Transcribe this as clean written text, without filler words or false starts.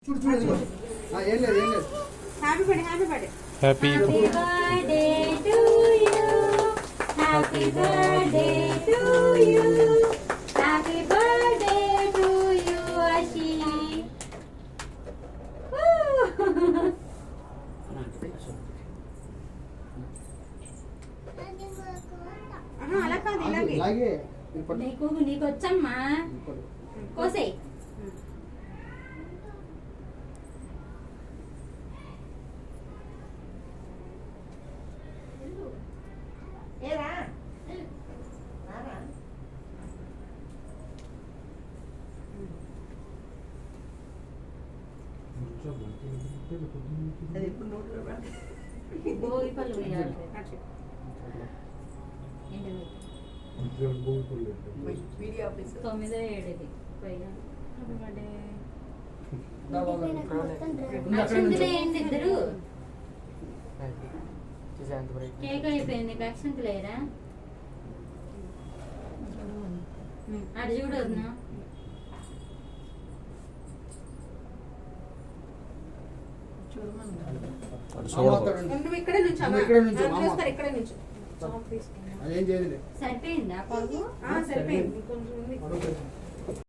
happy birthday happy birthday to you happy birthday to you happy birthday to you Ashi అలా కాదు ఇలాగే నీకు వచ్చమ్మా కోసేయ్ భోగి పళ్ళు వేయాలి 9-7 పైగా అక్షంతలు ఏంటి ఇద్దరు కేక్ అయిపోయింది అక్షంతలు లేరా అది చూడొద్దునా అదేం చేయలేదు సరిపోయిందా పరుగు సరిపోయింది కొంచెం